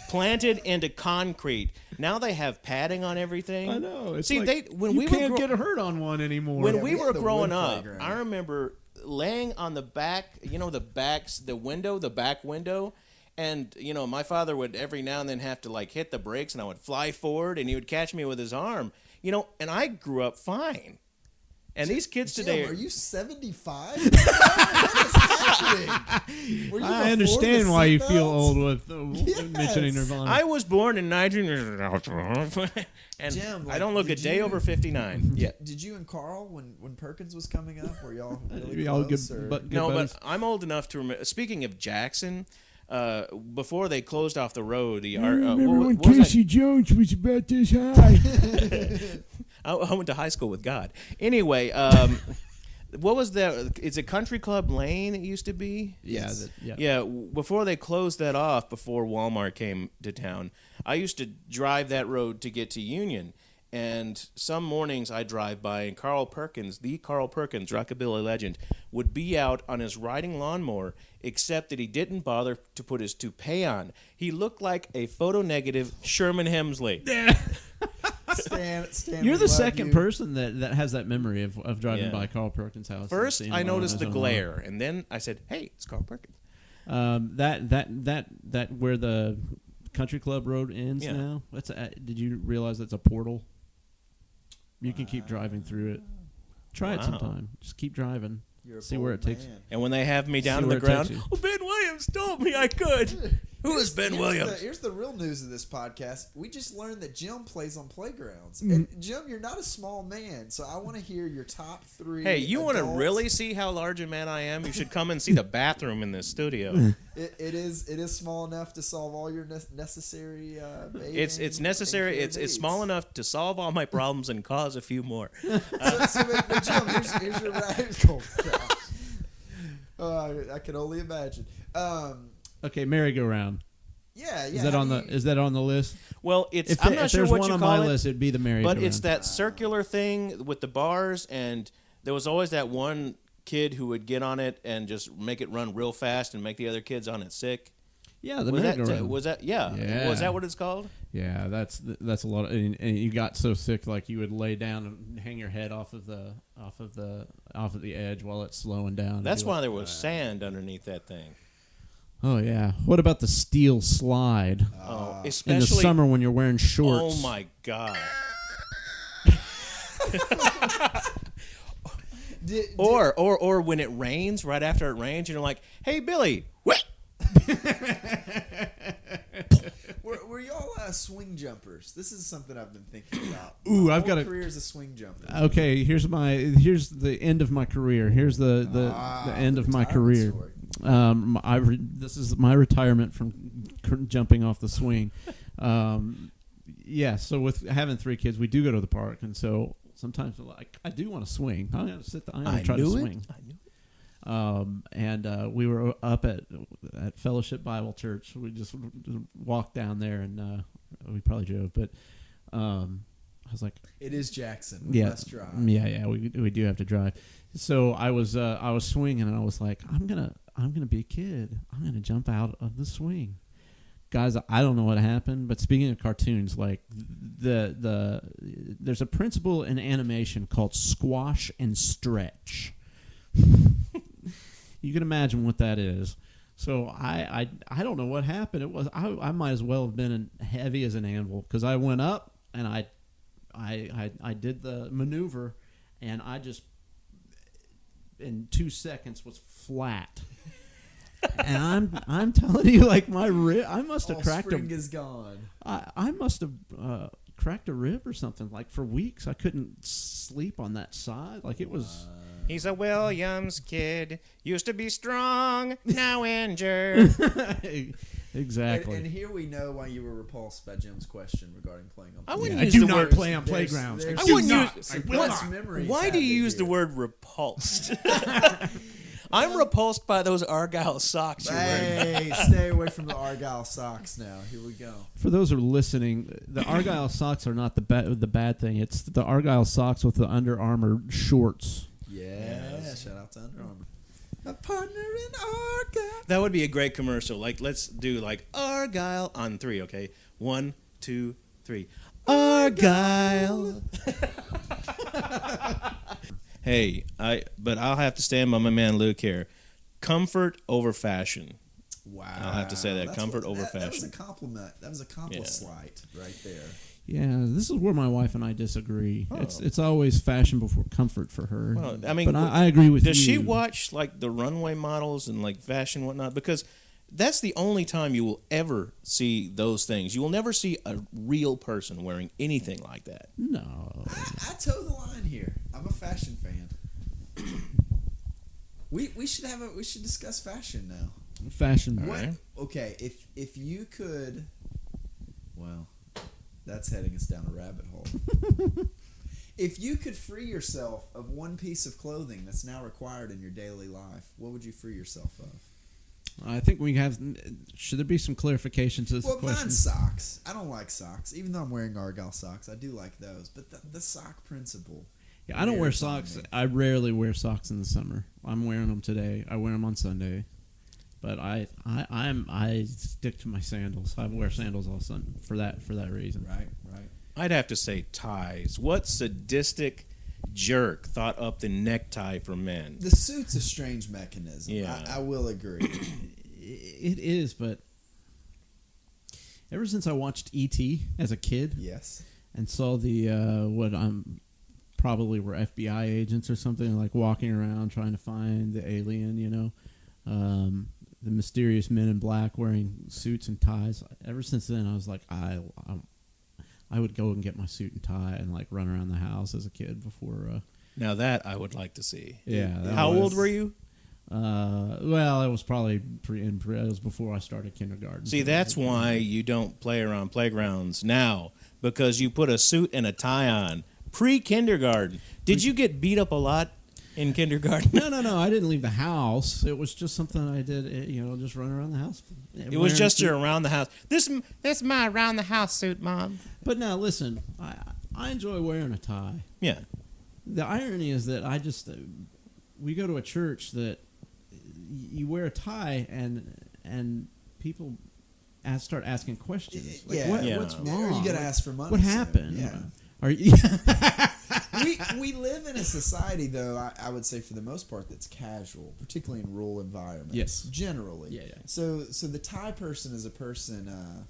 A: planted into concrete. Now they have padding on everything.
C: I know. It's
A: See,
C: like,
A: when
C: you
A: we
C: can't
A: were
C: get hurt on one anymore.
A: when
B: Yeah,
A: we
B: we
A: were
B: had the
A: growing
B: wood
A: up,
B: playground.
A: I remember laying on the back, the back window, and my father would every now and then have to like hit the brakes, and I would fly forward, and he would catch me with his arm, and I grew up fine. And these kids
B: Jim,
A: today,
B: are you 75? What is happening? Were you
C: I
B: before
C: understand
B: the
C: why you
B: seatbelts?
C: feel old with
B: Yes.
C: mentioning Nirvana.
A: I was born in 19, and
B: Jim,
A: I don't look a
B: did
A: day
B: you-
A: over 59. Yeah.
B: Did you and Carl, when Perkins was coming up, were y'all really
C: Y'all
B: close?
C: good,
B: or-
C: good
A: No,
C: buddies?
A: but I'm old enough to remember. Speaking of Jackson, before they closed off the road,
C: Jones was about this high.
A: I went to high school with God. Anyway, what was that? Is it Country Club Lane? It used to be.
B: Yes.
A: Yeah. Before they closed that off, before Walmart came to town, I used to drive that road to get to Union. And some mornings I drive by, and Carl Perkins, rockabilly legend, would be out on his riding lawnmower, except that he didn't bother to put his toupee on. He looked like a photo-negative Sherman Hemsley.
B: Stan,
C: You're
B: we
C: the
B: love
C: second
B: you.
C: person that has that memory of driving
A: Yeah.
C: by Carl Perkins' house. and
A: First,
C: seeing
A: I
C: him on
A: noticed
C: his
A: the
C: own
A: glare, and then I said, "Hey, it's Carl Perkins."
C: That where the country club road ends
A: Yeah.
C: now. Did you realize that's a portal? You can keep driving through it. Try it
A: Wow.
C: sometime. Just keep driving.
B: You're a
C: See where
B: bold
C: it takes.
B: man.
A: And when they have me down
C: See
A: on the
C: where it takes
A: ground,
C: you.
A: Ben Williams told me I could. Who is Ben Williams?
B: Here's the real news of this podcast. We just learned that Jim plays on playgrounds. And Jim, you're not a small man, so I want to hear your top 3.
A: Hey, you want to
B: adults.
A: really see how large a man I am? You should come and see the bathroom in this studio.
B: It is small enough to solve all your necessary.
A: It's necessary. It's small enough to solve all my problems and cause a few more.
B: But Jim, here's your radical. I can only imagine.
C: Okay, merry-go-round.
B: Yeah.
C: Is that on the list?
A: Well,
C: If
A: I'm not sure
C: there's
A: what
C: one
A: you
C: on
A: call
C: my
A: it,
C: list, it'd be the merry-go-round.
A: but it's that circular thing with the bars, and there was always that one kid who would get on it and just make it run real fast and make the other kids on it sick.
C: Yeah, the
A: Was
C: merry-go-round.
A: yeah. Was that what it's called?
C: Yeah, that's a lot. And you got so sick, like you would lay down and hang your head off of the edge while it's slowing down.
A: That's why there was sand underneath that thing.
C: Oh yeah. What about the steel slide?
A: Especially
C: in the summer when you're wearing shorts.
A: Oh my god. Or when it rains, right after it rains, you're like, "Hey Billy, what?"
B: Were y'all swing jumpers? This is something I've been thinking about.
C: Ooh,
B: My
C: I've got
B: whole
C: a
B: career as a swing jumper.
C: Okay, here's the end of my career. Here's the end of my career.
B: Story.
C: This is my retirement from jumping off the swing. Yeah, so with having 3 kids, we do go to the park, and so sometimes I do want to swing. I'm gonna try to swing.
A: I knew it.
C: And we were up at Fellowship Bible Church. We just walked down there, and we probably drove. But I was like,
B: It is Jackson.
C: yeah,
B: Let's drive.
C: yeah, we do have to drive. So I was swinging, and I was like, I'm gonna be a kid. I'm gonna jump out of the swing. Guys, I don't know what happened, but speaking of cartoons, like there's a principle in animation called squash and stretch. You can imagine what that is. So I don't know what happened. It was I might as well have been heavy as an anvil, because I went up and I did the maneuver, and I just in 2 seconds was flat. And I'm telling you, like my rib, I must have cracked
B: spring is gone.
C: I must have cracked a rib or something. Like for weeks, I couldn't sleep on that side. Like it was.
F: He's a Williams kid. Used to be strong, now injured.
C: Exactly.
B: And here we know why you were repulsed by Jim's question regarding playing on.
A: I wouldn't
C: I
A: use
C: do
A: the
C: not
A: word.
C: play on playgrounds.
B: there's
C: I
A: wouldn't
C: do not.
A: use-
C: I will
B: suppressed
C: not.
B: memories
A: Why do you
B: happening
A: use the
B: here.
A: word repulsed? I'm repulsed by those Argyle socks you're wearing.
B: Hey, stay away from the Argyle socks now. Here we go.
C: For those who are listening, the Argyle socks are not the bad thing. It's the Argyle socks with the Under Armour shorts.
B: Yeah, shout out to Under Armour. A partner in Argyle.
A: That would be a great commercial. Like, let's do like Argyle on 3, okay? 1, 2, 3. Argyle. Hey, but I'll have to stand by my man Luke here. Comfort over fashion.
B: Wow.
A: I'll have to say that. Comfort over
B: That was
A: fashion.
B: a compliment. That was a compliment slight right there.
C: Yeah, this is where my wife and I disagree.
A: Oh.
C: It's always fashion before comfort for her.
A: Well, I mean,
C: but I agree with you.
A: Does she watch like the runway models and like fashion and whatnot? Because that's the only time you will ever see those things. You will never see a real person wearing anything like that.
C: No.
B: I toe the line here. I'm a fashion fan. We should discuss fashion now.
C: Fashion.
A: All right.
B: Okay, if you could, well, that's heading us down a rabbit hole. If you could free yourself of one piece of clothing that's now required in your daily life, what would you free yourself of?
C: I think we have. Should there be some clarification to this
B: Well,
C: question?
B: mine's socks. I don't like socks, even though I'm wearing Argyle socks. I do like those, but the sock principle.
C: Yeah, I don't wear
B: wears on
C: socks.
B: me.
C: I rarely wear socks in the summer. I'm wearing them today. I wear them on Sunday, but I stick to my sandals. I wear sandals all Sunday for that reason.
B: Right.
A: I'd have to say ties. What sadistic jerk thought up the necktie for men?
B: The suit's a strange mechanism.
A: Yeah.
B: I will agree.
C: It is, but ever since I watched E.T. as a kid
B: Yes.
C: and saw the what I'm probably were FBI agents or something, like walking around trying to find the alien, the mysterious men in black wearing suits and ties. Ever since then, I was like, I would go and get my suit and tie and like run around the house as a kid before.
A: Now that I would like to see.
C: Yeah.
A: How old were you?
C: Well, it was probably it was before I started kindergarten.
A: See, that's why you don't play around playgrounds now, because you put a suit and a tie on pre-kindergarten. Did you get beat up a lot in kindergarten?
C: No. I didn't leave the house. It was just something I did. Just run around the house.
A: It was just your around the house. That's my around the house suit, Mom.
C: But now, listen, I enjoy wearing a tie.
A: Yeah.
C: The irony is that we go to a church that you wear a tie and people start asking questions. Like, what's wrong?
B: Are you gonna ask for money?
C: What happened?
B: Yeah.
C: Are you?
B: we live in a society, though, I would say for the most part, that's casual, particularly in rural environments.
C: Yes.
B: Generally.
C: Yeah.
B: So the tie person is a person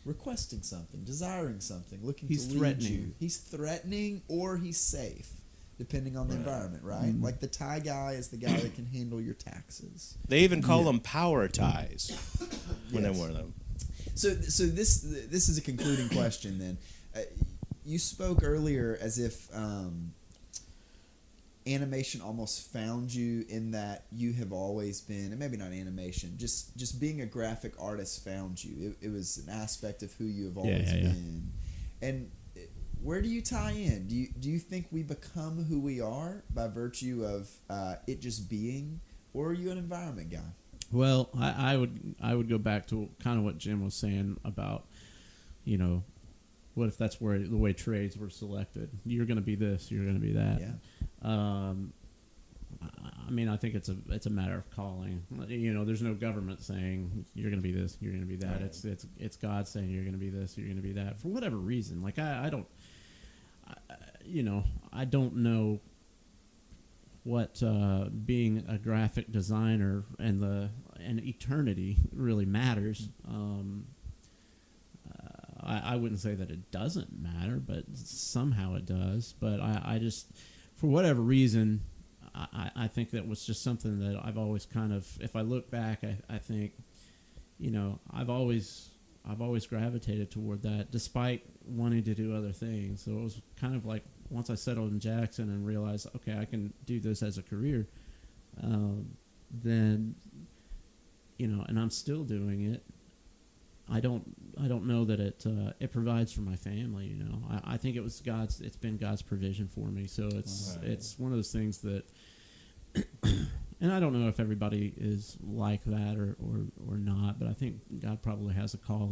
B: requesting something, desiring something, looking
C: He's
B: to lead
C: threatening.
B: you. He's threatening or he's safe, depending on the environment, right?
C: Mm-hmm.
B: Like the tie guy is the guy that can handle your taxes.
A: They even call them power ties when they
B: Yes.
A: wear them.
B: So this is a concluding question then. You spoke earlier as if animation almost found you, in that you have always been, and maybe not animation, just being a graphic artist found you. It was an aspect of who you have always been. And where do you tie in? Do you think we become who we are by virtue of it just being, or are you an environment guy?
C: Well, I would go back to kind of what Jim was saying about, what if that's where the way trades were selected? You're going to be this, you're going to be that.
B: Yeah.
C: I mean, I think it's a matter of calling. There's no government saying you're going to be this, you're going to be that.
B: Right.
C: It's God saying you're going to be this, you're going to be that, for whatever reason. Like I don't know what being a graphic designer and eternity really matters. I wouldn't say that it doesn't matter, but somehow it does. But I just, for whatever reason, I think that was just something that I've always kind of, if I look back, I think, I've always gravitated toward that, despite wanting to do other things. So it was kind of like, once I settled in Jackson and realized, okay, I can do this as a career, then, and I'm still doing it. I don't know that it provides for my family. I think it's been God's provision for me. So it's one of those things that, and I don't know if everybody is like that or not, but I think God probably has a call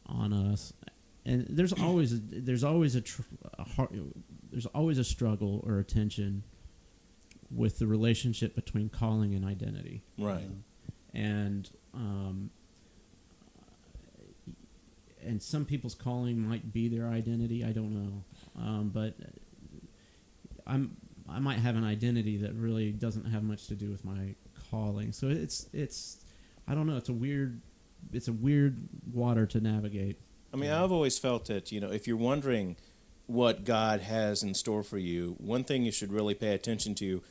C: on us. And there's always a struggle or a tension with the relationship between calling and identity.
A: Right.
C: And some people's calling might be their identity. I don't know, but I might have an identity that really doesn't have much to do with my calling. So it's I don't know. It's a weird water to navigate.
A: I mean, I've always felt that, if you're wondering what God has in store for you, one thing you should really pay attention to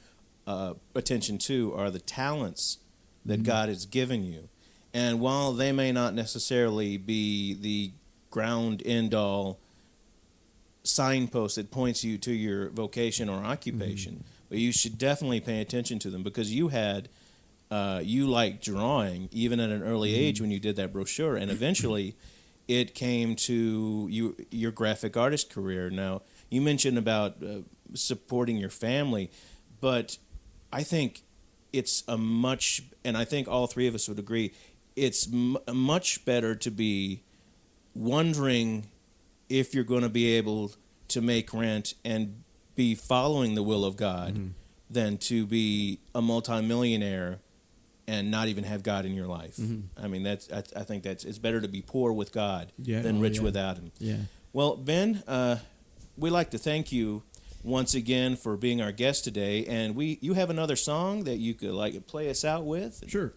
A: are the talents that God has given you. And while they may not necessarily be the ground end-all signpost that points you to your vocation or occupation, but you should definitely pay attention to them, because you liked drawing even at an early age when you did that brochure, and eventually it came to your graphic artist career. Now, you mentioned about supporting your family, but I think and I think all three of us would agree, it's much better to be wondering if you're going to be able to make rent and be following the will of God than to be a multimillionaire and not even have God in your life. I mean, I think it's better to be poor with God than rich without Him.
C: Yeah.
A: Well, Ben, we'd like to thank you once again for being our guest today, and you have another song that you could play us out with.
C: Sure.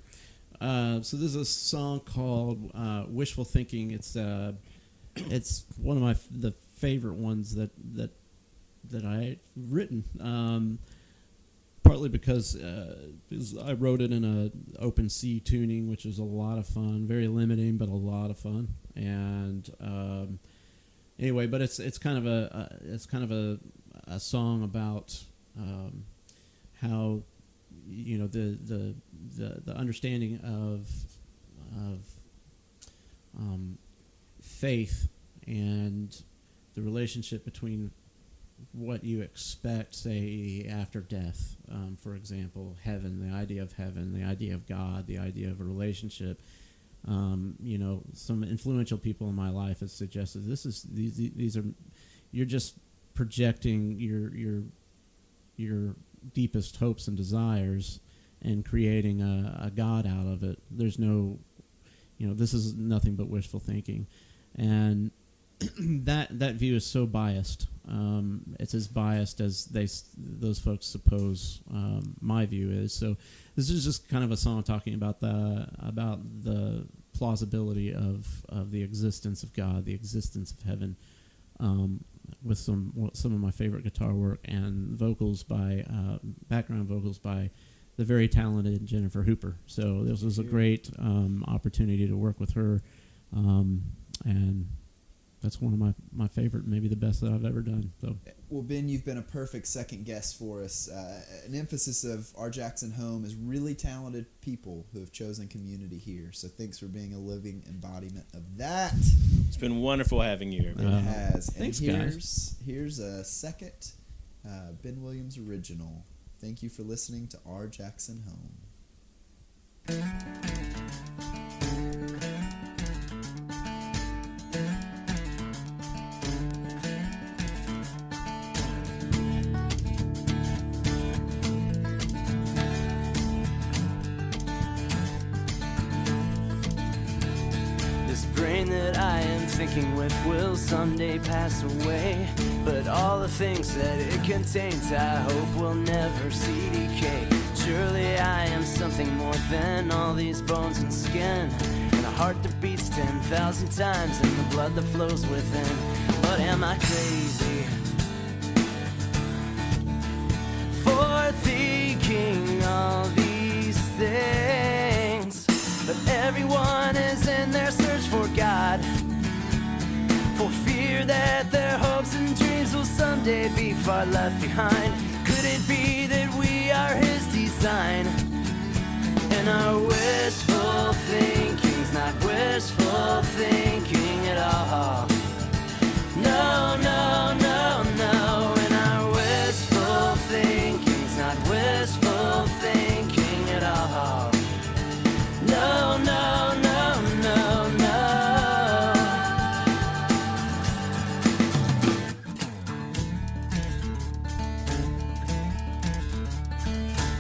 C: So this is a song called "Wishful Thinking." It's one of the favorite ones that I've written. partly because I wrote it in a open C tuning, which is a lot of fun, very limiting, but a lot of fun. And anyway, but it's kind of a song about how the understanding of faith and the relationship between what you expect, say, after death, for example, heaven, the idea of heaven, the idea of God, the idea of a relationship. Some influential people in my life have suggested these are you're just projecting your deepest hopes and desires and creating a God out of it. There's no, this is nothing but wishful thinking, and that view is so biased. It's as biased as those folks suppose my view is. So this is just kind of a song talking about the plausibility of the existence of God, the existence of heaven, with some of my favorite guitar work and vocals by background vocals by the very talented Jennifer Hooper. So this was a great opportunity to work with her, and that's one of my favorite, maybe the best that I've ever done. So,
B: well, Ben, you've been a perfect second guest for us. An emphasis of Our Jackson Home is really talented people who have chosen community here. So thanks for being a living embodiment of that.
A: It's been wonderful having you here.
B: It has.
C: Thanks,
B: and
C: guys.
B: Here's a second Ben Williams original. Thank you for listening to Our Jackson Home.
E: That I am thinking with will someday pass away, but all the things that it contains I hope will never see decay. Surely I am something more than all these bones and skin, and a heart that beats 10,000 times and the blood that flows within. But am I crazy for thinking all these things? But everyone is in their search for God, for fear that their hopes and dreams will someday be far left behind. Could it be that we are His design? And our wishful thinking's not wishful thinking at all. No, no, no, no. And our wishful thinking's not wishful thinking at all. No, no, no, no, no.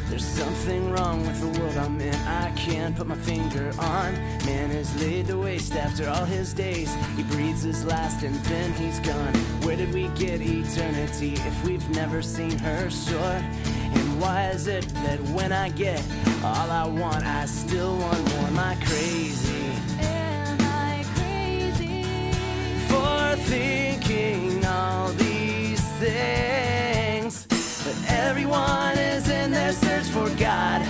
E: There's something wrong with the world I'm in, I can't put my finger on. Man is laid to waste after all his days. He breathes his last and then he's gone. Where did we get eternity if we've never seen her shore? And why is it that when I get all I want, I still want more? Am I crazy?
G: Am I crazy
E: For thinking all these things? But everyone is in their search for God,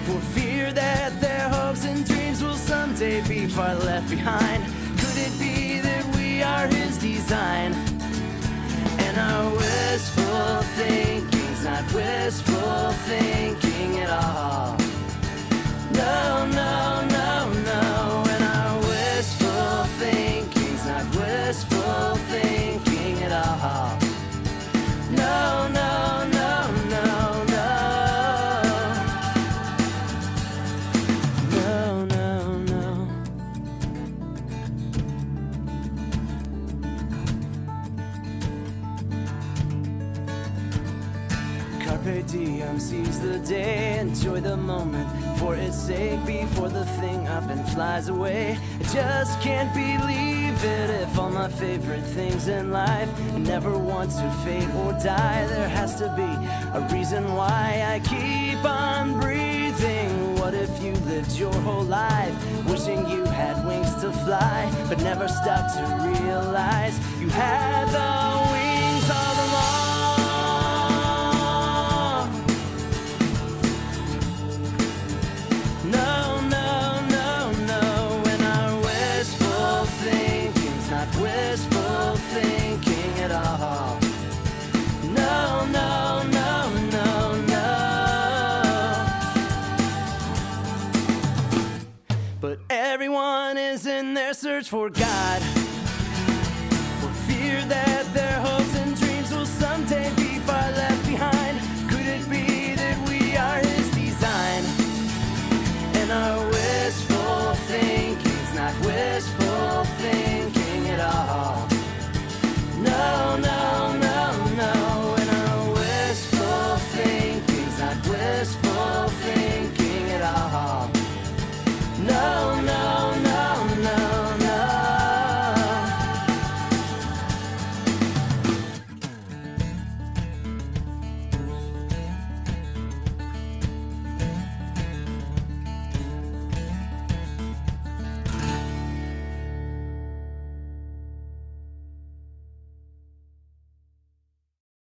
E: for fear that their hopes and dreams will someday be far left behind. Could it be that we are His design? And our wishful thinking's not wishful thinking at all. No, no, no, no. And our wishful thinking's not wishful thinking at all. No, no, no, no, no. No, no, no. Carpe diem, seize the day, enjoy the moment for its sake, before the thing up and flies away. I just can't believe it if all my favorite things in life never want to fade or die. There has to be a reason why I keep on breathing. What if you lived your whole life wishing you had wings to fly, but never stopped to realize you had the wings all along? search for God, or fear that their hopes and dreams will someday